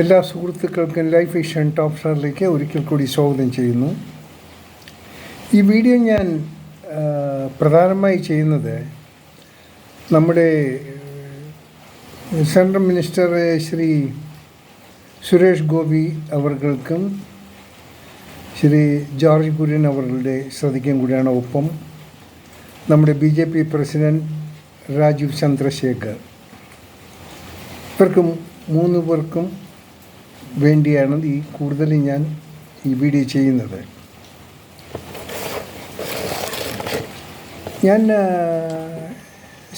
എല്ലാ സുഹൃത്തുക്കൾക്കും life vision top സ്റ്റാറിലേക്ക് ഒരിക്കൽ കൂടി സ്വാഗതം ചെയ്യുന്നു. ഈ വീഡിയോ ഞാൻ പ്രധാനമായി ചെയ്യുന്നത് നമ്മുടെ സെൻട്രൽ മിനിസ്റ്റർ ശ്രീ സുരേഷ് ഗോപി അവർക്കും ശ്രീ ജോർജ് കുര്യൻ അവരുടെ ശ്രദ്ധിക്കാൻ കൂടിയാണ്. ഒപ്പം നമ്മുടെ BJP പ്രസിഡൻറ്റ് രാജീവ് ചന്ദ്രശേഖർ ഇവർക്കും 3 പേർക്കും വേണ്ടിയാണ് കൂടുതൽ ഞാൻ ഈ വീഡിയോ ചെയ്യുന്നത്. ഞാൻ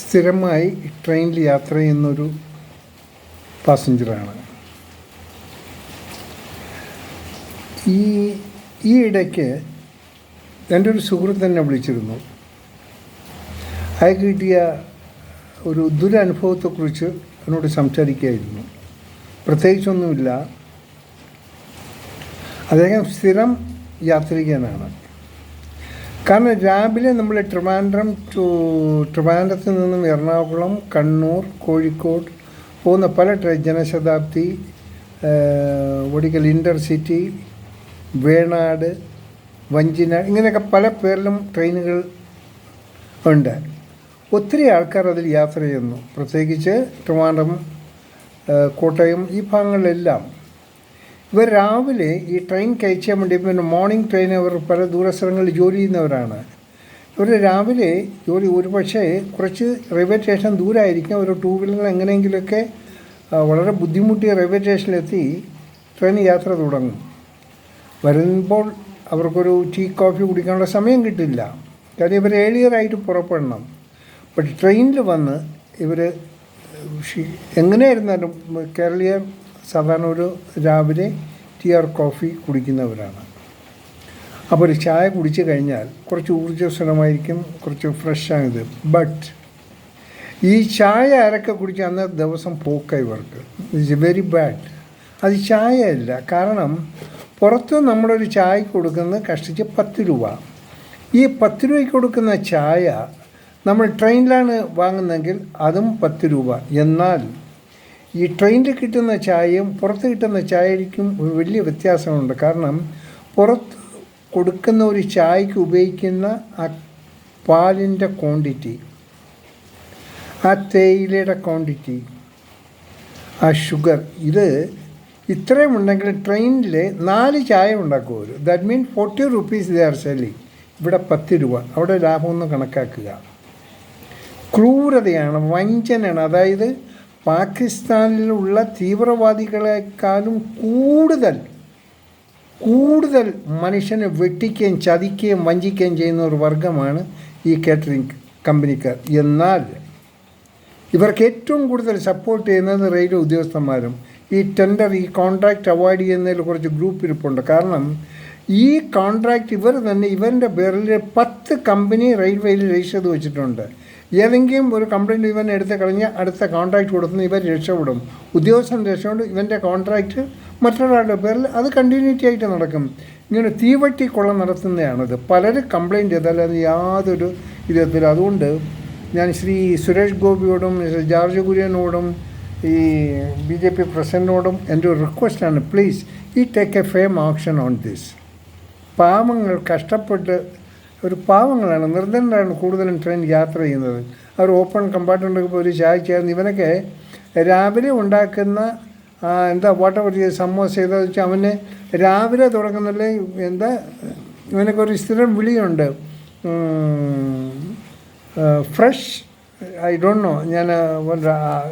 സ്ഥിരമായി ട്രെയിനിൽ യാത്ര ചെയ്യുന്നൊരു പാസഞ്ചറാണ്. ഈ ഇടയ്ക്ക് എൻ്റെ ഒരു സുഹൃത്ത് എന്നെ വിളിച്ചിരുന്നു. അയാൾക്ക് കിട്ടിയ ഒരു ദുരനുഭവത്തെക്കുറിച്ച് എന്നോട് സംസാരിക്കുകയായിരുന്നു. പ്രത്യേകിച്ചൊന്നുമില്ല. അദ്ദേഹം സ്ഥിരം യാത്രികനാണ്. കാരണം രാവിലെ നമ്മൾ ട്രിവാൻഡ്രത്ത് നിന്നും എറണാകുളം, കണ്ണൂർ, കോഴിക്കോട് പോകുന്ന പല ജനശതാബ്ദി, ഒടിക്കൽ ഇൻ്റർസിറ്റി, വേണാട്, വഞ്ചിനാട്, ഇങ്ങനെയൊക്കെ പല പേരിലും ട്രെയിനുകൾ ഉണ്ട്. ഒത്തിരി ആൾക്കാർ അതിൽ യാത്ര ചെയ്യുന്നു. പ്രത്യേകിച്ച് ട്രിവാൻഡ്രം, കോട്ടയം, ഈ ഭാഗങ്ങളിലെല്ലാം ഇവർ രാവിലെ ഈ ട്രെയിൻ കഴിച്ചാൽ വേണ്ടി, പിന്നെ മോർണിംഗ് ട്രെയിൻ, അവർ പല ദൂരസ്ഥലങ്ങളിൽ ജോലി ചെയ്യുന്നവരാണ്. ഇവർ രാവിലെ ജോലി ഒരുപക്ഷെ കുറച്ച് റെയിൽവേ സ്റ്റേഷൻ ദൂരമായിരിക്കും. ഒരു 2 വീലർ എങ്ങനെയെങ്കിലുമൊക്കെ വളരെ ബുദ്ധിമുട്ടിയ റെയിൽവേ സ്റ്റേഷനിലെത്തി ട്രെയിൻ യാത്ര തുടങ്ങും. വരുമ്പോൾ അവർക്കൊരു ടീ കോഫി കുടിക്കാനുള്ള സമയം കിട്ടില്ല. കാര്യം ഇവർ ഏർലിയറായിട്ട് പുറപ്പെടണം. ബട്ട് ട്രെയിനിൽ വന്ന് ഇവർ എങ്ങനെയായിരുന്നാലും കേരളീയർ സാധാരണ ഒരു രാവിലെ ടീ ഓർ കോഫി കുടിക്കുന്നവരാണ്. അപ്പോൾ ഒരു ചായ കുടിച്ച് കഴിഞ്ഞാൽ കുറച്ച് ഊർജ്ജസ്വലമായിരിക്കും, കുറച്ച് ഫ്രഷാണിത്. ബട്ട് ഈ ചായ ആരൊക്കെ കുടിച്ച് അന്നത്തെ ദിവസം പോക്ക ഇവർക്ക്. It's very bad. അത് ചായ അല്ല. കാരണം പുറത്ത് നമ്മളൊരു ചായ കൊടുക്കുന്നത് കഷ്ടിച്ച് 10 രൂപ. ഈ 10 രൂപയ്ക്ക് കൊടുക്കുന്ന ചായ നമ്മൾ ട്രെയിനിലാണ് വാങ്ങുന്നതെങ്കിൽ അതും 10 രൂപ. എന്നാൽ ഈ ട്രെയിനിൽ കിട്ടുന്ന ചായയും പുറത്ത് കിട്ടുന്ന ചായയ്ക്കും ഒരു വലിയ വ്യത്യാസമുണ്ട്. കാരണം പുറത്ത് കൊടുക്കുന്ന ഒരു ചായക്ക് ഉപയോഗിക്കുന്ന ആ പാലിൻ്റെ ക്വാണ്ടിറ്റി, ആ തേയിലയുടെ ക്വാണ്ടിറ്റി, ആ ഷുഗർ, ഇത് ഇത്രയും ഉണ്ടെങ്കിൽ ട്രെയിനിൽ 4 ചായ ഉണ്ടാക്കുമല്ലോ. That mean 40 rupees they are selling. ഇവിടെ 10 രൂപ. അവിടെ ലാഭമൊന്നും കണക്കാക്കുക. ക്രൂരതയാണ്, വഞ്ചനയാണ്. അതായത് പാകിസ്ഥാനിലുള്ള തീവ്രവാദികളെക്കാളും കൂടുതൽ മനുഷ്യനെ വെട്ടിക്കുകയും ചതിക്കുകയും വഞ്ചിക്കുകയും ചെയ്യുന്ന ഒരു വർഗമാണ് ഈ കേറ്ററിംഗ് കമ്പനിക്കാർ. എന്നാൽ ഇവർക്ക് ഏറ്റവും കൂടുതൽ സപ്പോർട്ട് ചെയ്യുന്നത് റെയിൽവേ ഉദ്യോഗസ്ഥന്മാരും. ഈ ടെൻഡർ, ഈ കോൺട്രാക്റ്റ് അവോയ്ഡ് ചെയ്യുന്നതിൽ കുറച്ച് ഗ്രൂപ്പ് ഇരിപ്പുണ്ട്. കാരണം ഈ കോൺട്രാക്റ്റ് ഇവർ തന്നെ ഇവൻ്റെ പേരിൽ 10 കമ്പനി റെയിൽവേയിൽ രജിസ്റ്റർ ചെയ്ത് വെച്ചിട്ടുണ്ട്. ഏതെങ്കിലും ഒരു കംപ്ലയിൻറ്റ് ഇവൻ എടുത്ത് കളഞ്ഞ് അടുത്ത കോൺട്രാക്റ്റ് കൊടുക്കുന്ന ഇവർ രക്ഷപ്പെടും. ഉദ്യോഗസ്ഥൻ രക്ഷപ്പെടും. ഇവൻ്റെ കോൺട്രാക്റ്റ് മറ്റൊരാളുടെ പേരിൽ അത് കണ്ടിന്യൂറ്റി ആയിട്ട് നടക്കും. ഇങ്ങനെ തീവട്ടിക്കൊള്ള നടത്തുന്നതാണിത്. പലരും കംപ്ലയിൻറ്റ് ചെയ്താൽ അത് യാതൊരു വിധത്തിലും. അതുകൊണ്ട് ഞാൻ ശ്രീ സുരേഷ് ഗോപിയോടും ജോർജ് കുര്യനോടും ഈ BJP പ്രസിഡൻറ്റിനോടും എൻ്റെ ഒരു റിക്വസ്റ്റാണ്, please take a firm action on this. പാവങ്ങൾ കഷ്ടപ്പെട്ട്, ഒരു പാവങ്ങളാണ്, നിർധനരാണ് കൂടുതലും ട്രെയിൻ യാത്ര ചെയ്യുന്നത്. അവർ ഓപ്പൺ കമ്പാർട്ട്മെൻറ്റൊക്കെ പോയി ഒരു ചായ ചേർന്ന് ഇവനൊക്കെ രാവിലെ ഉണ്ടാക്കുന്ന വാട്ടവർ സമോസ ചെയ്തതെന്ന് വെച്ചാൽ അവന് രാവിലെ തുടങ്ങുന്നില്ലേ ഇവനൊക്കെ ഒരു സ്ഥിരം വിളിയുണ്ട്, ഫ്രഷ്, ഐ ഡോണ്ട് നോ, ഞാൻ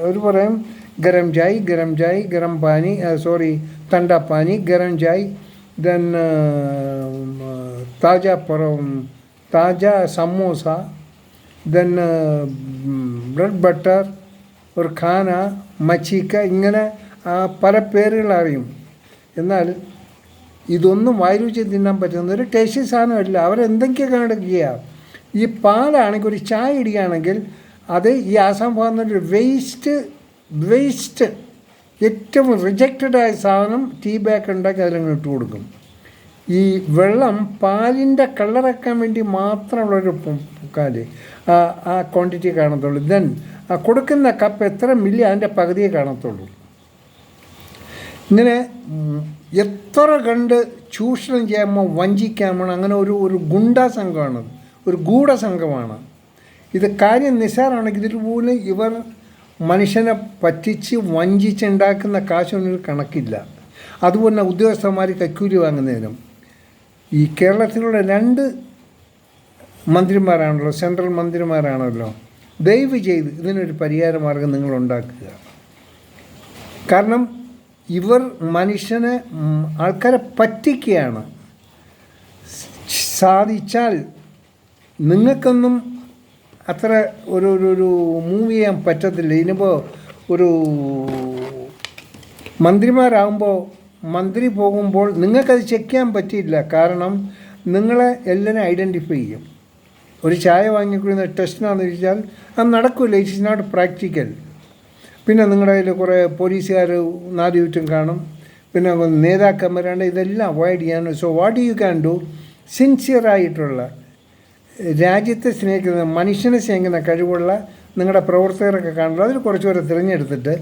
ഒരു പറയും ഗരം ചായ്, ഗരം പാനി, തണ്ട പാനി, ഗരം ചായ്, ദെൻ താജ സമോസ, ദെൻ ബ്രെഡ് ബട്ടർ, ഒരു ഖാന, മച്ചീക്ക, ഇങ്ങനെ പല പേരുകളറിയും. എന്നാൽ ഇതൊന്നും വായിലുവെച്ച് തിന്നാൻ പറ്റുന്ന ഒരു ടേസ്റ്റി സാധനമല്ല. അവരെന്തൊക്കെയാണ് കാണിക്കുക. ഈ പാലാണെങ്കിൽ ഒരു ചായ ഇടുകയാണെങ്കിൽ അത് ഈ ആസാം ഭാഗത്തൊരു വേസ്റ്റ് ഏറ്റവും റിജക്റ്റഡായ സാധനം ടീ ബാഗ് ഉണ്ടാക്കി അതിലങ്ങ് ഇട്ട് കൊടുക്കും. ഈ വെള്ളം പാലിൻ്റെ കളറാക്കാൻ വേണ്ടി മാത്രമുള്ളൊരു ആ ക്വാണ്ടിറ്റി കാണത്തുള്ളൂ. ദെൻ കൊടുക്കുന്ന കപ്പ് എത്ര മില്ലി അതിൻ്റെ പകുതിയെ കാണത്തുള്ളൂ. ഇങ്ങനെ എത്ര കണ്ട് ചൂഷണം ചെയ്യാമോ വഞ്ചിക്കാമോ അങ്ങനെ ഒരു ഗുണ്ടാ സംഘമാണ്, ഒരു ഗൂഢസംഘമാണ് ഇത്. കാര്യം നിസ്സാരമാണെങ്കിൽ ഇതിൽ പോലും ഇവർ മനുഷ്യനെ പറ്റിച്ച് വഞ്ചിച്ചുണ്ടാക്കുന്ന കാശൊന്നും കണക്കില്ല. അതുപോലെ ഉദ്യോഗസ്ഥന്മാർ കൈക്കൂലി വാങ്ങുന്നതിനും. ഈ കേരളത്തിലുള്ള 2 മന്ത്രിമാരാണല്ലോ, സെൻട്രൽ മന്ത്രിമാരാണല്ലോ, ദയവ് ചെയ്ത് ഇതിനൊരു പരിഹാര മാർഗം നിങ്ങൾ ഉണ്ടാക്കുക. കാരണം ഇവർ മനുഷ്യനെ, ആൾക്കാരെ പറ്റിക്കുകയാണ്. സാധിച്ചാൽ നിങ്ങൾക്കൊന്നും അത്ര ഒരു മൂവ് ചെയ്യാൻ പറ്റത്തില്ല. ഇനിയിപ്പോൾ ഒരു മന്ത്രിമാരാകുമ്പോൾ മന്ത്രി പോകുമ്പോൾ നിങ്ങൾക്കത് ചെക്ക് ചെയ്യാൻ പറ്റില്ല. കാരണം നിങ്ങളെ എല്ലാവരും ഐഡൻറ്റിഫൈ ചെയ്യും. ഒരു ചായ വാങ്ങിക്കൊടുക്കുന്ന ടെസ്റ്റിനാണെന്ന് ചോദിച്ചാൽ അത് നടക്കില്ല. It's not practical. പിന്നെ നിങ്ങളുടെ കയ്യിൽ കുറേ പോലീസുകാർ 4 ചുറ്റും കാണും, പിന്നെ നേതാക്കന്മാരാണ്ട്. ഇതെല്ലാം അവോയ്ഡ് ചെയ്യാൻ. So what you can do, സിൻസിയറായിട്ടുള്ള, രാജ്യത്തെ സ്നേഹിക്കുന്ന, മനുഷ്യനെ സ്നേഹിക്കുന്ന കഴിവുള്ള നിങ്ങളുടെ പ്രവർത്തകരൊക്കെ കാണുള്ളൂ. അതിൽ കുറച്ചുപേരെ തിരഞ്ഞെടുത്തിട്ട്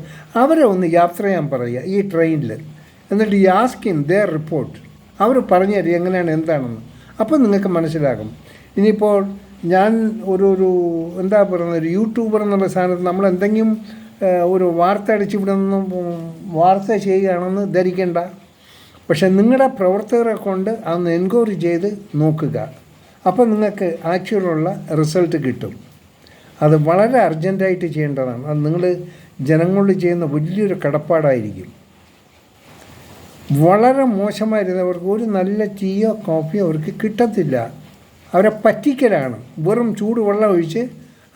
അവരെ ഒന്ന് യാത്ര ചെയ്യാൻ പറയുക ഈ ട്രെയിനിൽ. എന്നിട്ട് ഈ ആസ്കിൻ ദെയർ റിപ്പോർട്ട്. അവർ പറഞ്ഞു തരും എങ്ങനെയാണ് എന്താണെന്ന്. അപ്പോൾ നിങ്ങൾക്ക് മനസ്സിലാകും. ഇനിയിപ്പോൾ ഞാൻ ഒരു എന്താ പറയുന്നത്, ഒരു യൂട്യൂബർ എന്നുള്ള സാധനത്തിൽ നമ്മൾ എന്തെങ്കിലും ഒരു വാർത്ത അടിച്ചുവിടുന്ന വാർത്ത ചെയ്യുകയാണെന്ന് ധരിക്കേണ്ട. പക്ഷെ നിങ്ങളുടെ പ്രവർത്തകരെ കൊണ്ട് അതൊന്ന് എൻക്വയറി ചെയ്ത് നോക്കുക. അപ്പോൾ നിങ്ങൾക്ക് ആക്ച്വലുള്ള റിസൾട്ട് കിട്ടും. അത് വളരെ അർജൻറ്റായിട്ട് ചെയ്യേണ്ടതാണ്. അത് നിങ്ങൾ ജനങ്ങളോട് ചെയ്യുന്ന വലിയൊരു കടപ്പാടായിരിക്കും. വളരെ മോശമായിരുന്നവർക്ക് ഒരു നല്ല ടീയോ കോഫിയോ അവർക്ക് കിട്ടത്തില്ല. അവരെ പറ്റിക്കലാണ്. വെറും ചൂടുവെള്ളം ഒഴിച്ച്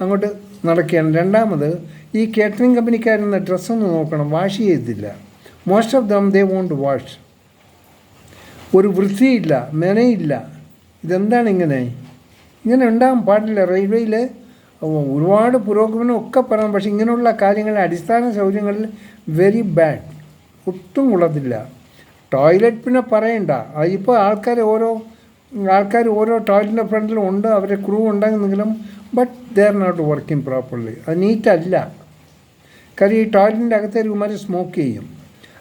അങ്ങോട്ട് നടക്കുകയാണ്. രണ്ടാമത് ഈ കേറ്ററിംഗ് കമ്പനിക്കാരെന്ന ഡ്രസ്സൊന്ന് നോക്കണം, വാഷ് ചെയ്യത്തില്ല. Most of them they won't wash. ഒരു വൃത്തിയില്ല, മെനയില്ല. ഇതെന്താണ് ഇങ്ങനെ ഉണ്ടാകാൻ പാടില്ല. റെയിൽവേയിൽ ഒരുപാട് പുരോഗമനം ഒക്കെ പറയണം, പക്ഷേ ഇങ്ങനെയുള്ള കാര്യങ്ങളുടെ അടിസ്ഥാന സൗകര്യങ്ങളിൽ വെരി ബാഡ്, ഒട്ടും കൊള്ളത്തില്ല. ടോയ്ലറ്റ് പിന്നെ പറയണ്ട. ഇപ്പോൾ ആൾക്കാർ ഓരോ ടോയ്ലറ്റിൻ്റെ ഫ്രണ്ടിലും ഉണ്ട്, അവരെ ക്രൂ ഉണ്ടെങ്കിലും but they are not working properly. അത് നീറ്റല്ല. കാര്യം ഈ ടോയ്ലറ്റിൻ്റെ അകത്തെ രൂപമാർ സ്മോക്ക് ചെയ്യും.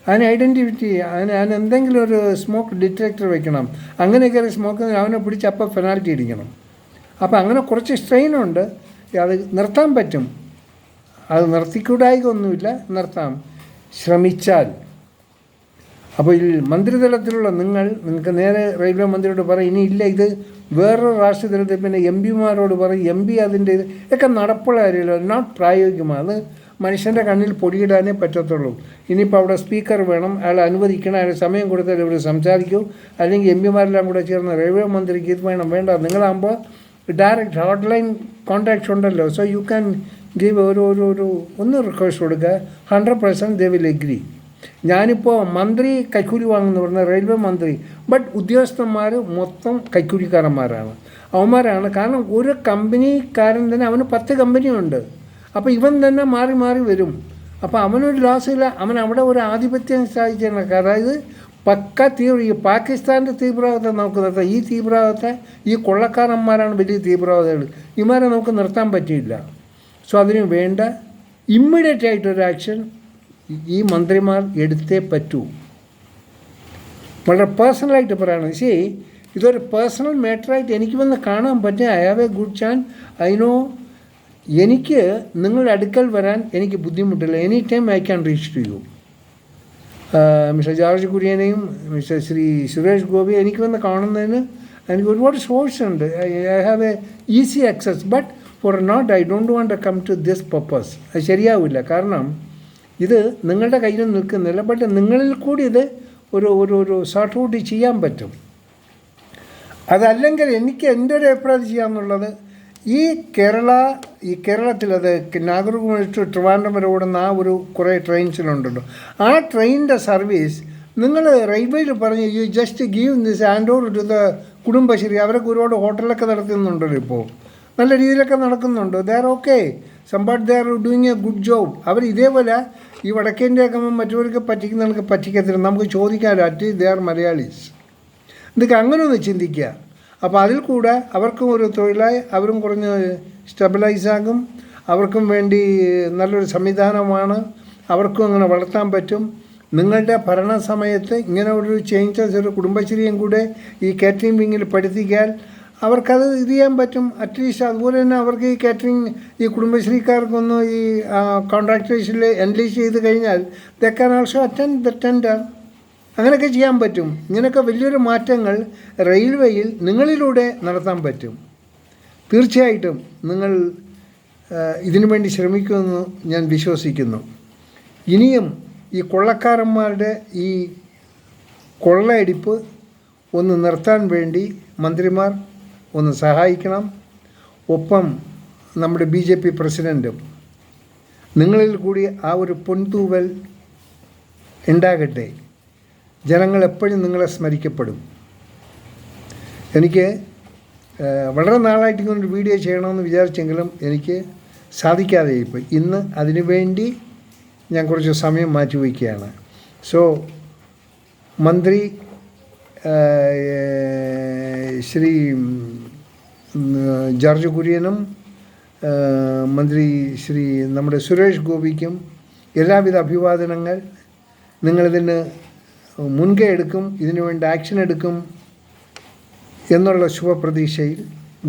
അതിന് ഐഡൻറ്റിഫിറ്റി ചെയ്യുക, അതിന് എന്തെങ്കിലും ഒരു സ്മോക്ക് ഡിറ്റക്ടർ വെക്കണം. അങ്ങനെ കയറി സ്മോക്ക് അവനെ പിടിച്ച് അപ്പോൾ പെനാൽറ്റി അടിക്കണം. അപ്പോൾ അങ്ങനെ കുറച്ച് സ്ട്രെയിനുണ്ട്. അത് നിർത്താൻ പറ്റും. അത് നിർത്തിക്കൂടായികൊന്നുമില്ല, നിർത്താം ശ്രമിച്ചാൽ. അപ്പോൾ ഈ മന്ത്രിതലത്തിലുള്ള നിങ്ങൾക്ക് നേരെ റെയിൽവേ മന്ത്രിയോട് പറയും, ഇനിയില്ല ഇത് വേറൊരു രാഷ്ട്രീയതലത്തിൽ പിന്നെ എം പിമാരോട് പറയും. എം പി അതിൻ്റെ ഇതൊക്കെ നടപ്പുള്ള കാര്യമല്ലോ, നോട്ട് പ്രായോഗികമാണ്. അത് മനുഷ്യൻ്റെ കണ്ണിൽ പൊടിയിടാനേ പറ്റത്തുള്ളൂ. ഇനിയിപ്പോൾ അവിടെ സ്പീക്കർ വേണം, അയാൾ അനുവദിക്കണം, അയാൾ സമയം കൊടുത്താൽ ഇവിടെ സംസാരിക്കൂ. അല്ലെങ്കിൽ എം പിമാരെല്ലാം കൂടെ ചേർന്ന് റെയിൽവേ മന്ത്രിക്ക് ഇത് വേണ്ട. നിങ്ങളാകുമ്പോൾ ഡയറക്റ്റ് ഹോട്ട്ലൈൻ കോൺടാക്ട്സ് ഉണ്ടല്ലോ. സോ യു ക്യാൻ ഗീവ് ഒന്ന് റിക്വസ്റ്റ് കൊടുക്കുക. 100% ദേ വിൽ എഗ്രി. ഞാനിപ്പോൾ മന്ത്രി കൈക്കൂലി വാങ്ങുന്നു പറഞ്ഞ റെയിൽവേ മന്ത്രി, ബട്ട് ഉദ്യോഗസ്ഥന്മാർ മൊത്തം കൈക്കൂലിക്കാരന്മാരാണ്, അവന്മാരാണ്. കാരണം ഒരു കമ്പനിക്കാരൻ തന്നെ അവന് 10 കമ്പനിയുണ്ട്. അപ്പോൾ ഇവൻ തന്നെ മാറി മാറി വരും. അപ്പോൾ അവനൊരു ലോസില്ല. അവൻ അവിടെ ഒരു ആധിപത്യം സ്ഥാപിച്ചാണ്. അതായത് പക്ക ഈ പാകിസ്ഥാൻ്റെ തീവ്രവാദത്തെ നമുക്ക് നിർത്താം. ഈ തീവ്രവാദത്തെ ഈ കൊള്ളക്കാരന്മാരാണ് വലിയ തീവ്രവാദികൾ. ഇവന്മാരെ നമുക്ക് നിർത്താൻ പറ്റിയില്ല. സോ അതിന് വേണ്ട ഇമ്മീഡിയറ്റ് ആയിട്ടൊരു ആക്ഷൻ ഈ മന്ത്രിമാർ എടുത്തേ പറ്റൂ. വളരെ പേഴ്സണലായിട്ട് പറയുകയാണ്. ശരി, ഇതൊരു പേഴ്സണൽ മാറ്ററായിട്ട് എനിക്ക് വന്ന് കാണാൻ പറ്റുക. I have a good chance. I know എനിക്ക് നിങ്ങളുടെ അടുക്കൽ വരാൻ എനിക്ക് ബുദ്ധിമുട്ടില്ല. Any time I can reach to you. Mister George കുര്യനെയും മിസ്റ്റർ സുരേഷ് ഗോപി എനിക്ക് വന്ന് കാണുന്നതിന് എനിക്ക് ഒരുപാട് സോഴ്സ് ഉണ്ട്. I have a easy access. But for not I don't want to come to this purpose. അത് ശരിയാവില്ല. കാരണം ഇത് നിങ്ങളുടെ കയ്യിൽ നിൽക്കുന്നില്ല. ബട്ട് നിങ്ങളിൽ കൂടി ഇത് ഒരു സോർട്ട് ഔട്ട് ചെയ്യാൻ പറ്റും. അതല്ലെങ്കിൽ എനിക്ക് എൻ്റെ ഒരു അഭിപ്രായം ചെയ്യാമെന്നുള്ളത്, ഈ കേരളത്തിൽ അത് നാഗർകോവിൽ ടു ട്രിവാൻഡ്രം വരെ ഓടുന്ന കുറേ ട്രെയിൻസിലുണ്ടല്ലോ, ആ ട്രെയിനിൻ്റെ സർവീസ് നിങ്ങൾ റെയിൽവേയിൽ പറഞ്ഞ് you just give this hand over to the Kudumbashree. അവരൊക്കെ ഒരുപാട് ഹോട്ടലൊക്കെ നടത്തുന്നുണ്ടല്ലോ, ഇപ്പോൾ നല്ല രീതിയിലൊക്കെ നടക്കുന്നുണ്ട്. They are okay, some but they are doing a good job. അവർ ഇതേപോലെ ഈ വടക്കേന്ത്യയൊക്കെ മറ്റവർക്ക് പറ്റിക്കുന്നവർക്ക് പറ്റിക്കത്തില്ല. നമുക്ക് ചോദിക്കാമല്ലോ, അറ്റ്ലീസ്റ്റ് ദേ ആർ മലയാളീസ്. ഇതൊക്കെ അങ്ങനെ ഒന്ന് ചിന്തിക്കുക. അപ്പോൾ അതിൽ കൂടെ അവർക്കും ഒരു തൊഴിലായി, അവരും കുറഞ്ഞ് സ്റ്റെബിലൈസാകും. അവർക്കും വേണ്ടി നല്ലൊരു സംവിധാനമാണ്, അവർക്കും അങ്ങനെ വളർത്താൻ പറ്റും. നിങ്ങളുടെ ഭരണ സമയത്ത് ഇങ്ങനെ ഒരു ചേഞ്ചസ് ഒരു കുടുംബശ്രീയും കൂടെ ഈ കാറ്ററിംഗ് വിങ്ങിൽ പഠിപ്പിക്കാൻ അവർക്കത് ഇത് ചെയ്യാൻ പറ്റും. അറ്റ്ലീസ്റ്റ് അതുപോലെ തന്നെ അവർക്ക് ഈ കാറ്ററിംഗ് ഈ കുടുംബശ്രീക്കാർക്കൊന്ന് ഈ കോൺട്രാക്ടേഴ്സിൽ എൻലീസ് ചെയ്ത് കഴിഞ്ഞാൽ they can also attend the tender. അങ്ങനെയൊക്കെ ചെയ്യാൻ പറ്റും. ഇങ്ങനെയൊക്കെ വലിയൊരു മാറ്റങ്ങൾ റെയിൽവേയിൽ നിങ്ങളിലൂടെ നടത്താൻ പറ്റും. തീർച്ചയായിട്ടും നിങ്ങൾ ഇതിനു വേണ്ടി ശ്രമിക്കുമെന്ന് ഞാൻ വിശ്വസിക്കുന്നു. ഇനിയും ഈ കൊള്ളക്കാരന്മാരുടെ ഈ കൊള്ളയടിപ്പ് ഒന്ന് നിർത്താൻ വേണ്ടി മന്ത്രിമാർ ഒന്ന് സഹായിക്കണം. ഒപ്പം നമ്മുടെ BJP പ്രസിഡൻറ്റും നിങ്ങളിൽ കൂടി ആ ഒരു പൊൻതൂവൽ ഉണ്ടാകട്ടെ. ജനങ്ങൾ എപ്പോഴും നിങ്ങളെ സ്മരിക്കപ്പെടും. എനിക്ക് വളരെ നാളായിട്ട് ഇങ്ങനൊരു വീഡിയോ ചെയ്യണമെന്ന് വിചാരിച്ചെങ്കിലും എനിക്ക് സാധിക്കാതെ ഇപ്പോൾ ഇന്ന് അതിനു വേണ്ടി ഞാൻ കുറച്ച് സമയം മാറ്റിവെക്കുകയാണ്. സോ മന്ത്രി ശ്രീ ജോർജ് കുര്യനും മന്ത്രി ശ്രീ നമ്മുടെ സുരേഷ് ഗോപിക്കും എല്ലാവിധ അഭിവാദനങ്ങൾ. നിങ്ങളിതിന് മുൻകൈ എടുക്കും, ഇതിനു വേണ്ടി ആക്ഷൻ എടുക്കും എന്നുള്ള ശുഭപ്രതീക്ഷയിൽ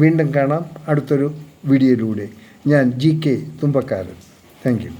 വീണ്ടും കാണാം അടുത്തൊരു വീഡിയോയിലൂടെ. ഞാൻ GK തുമ്പക്കാരൻ. Thank you.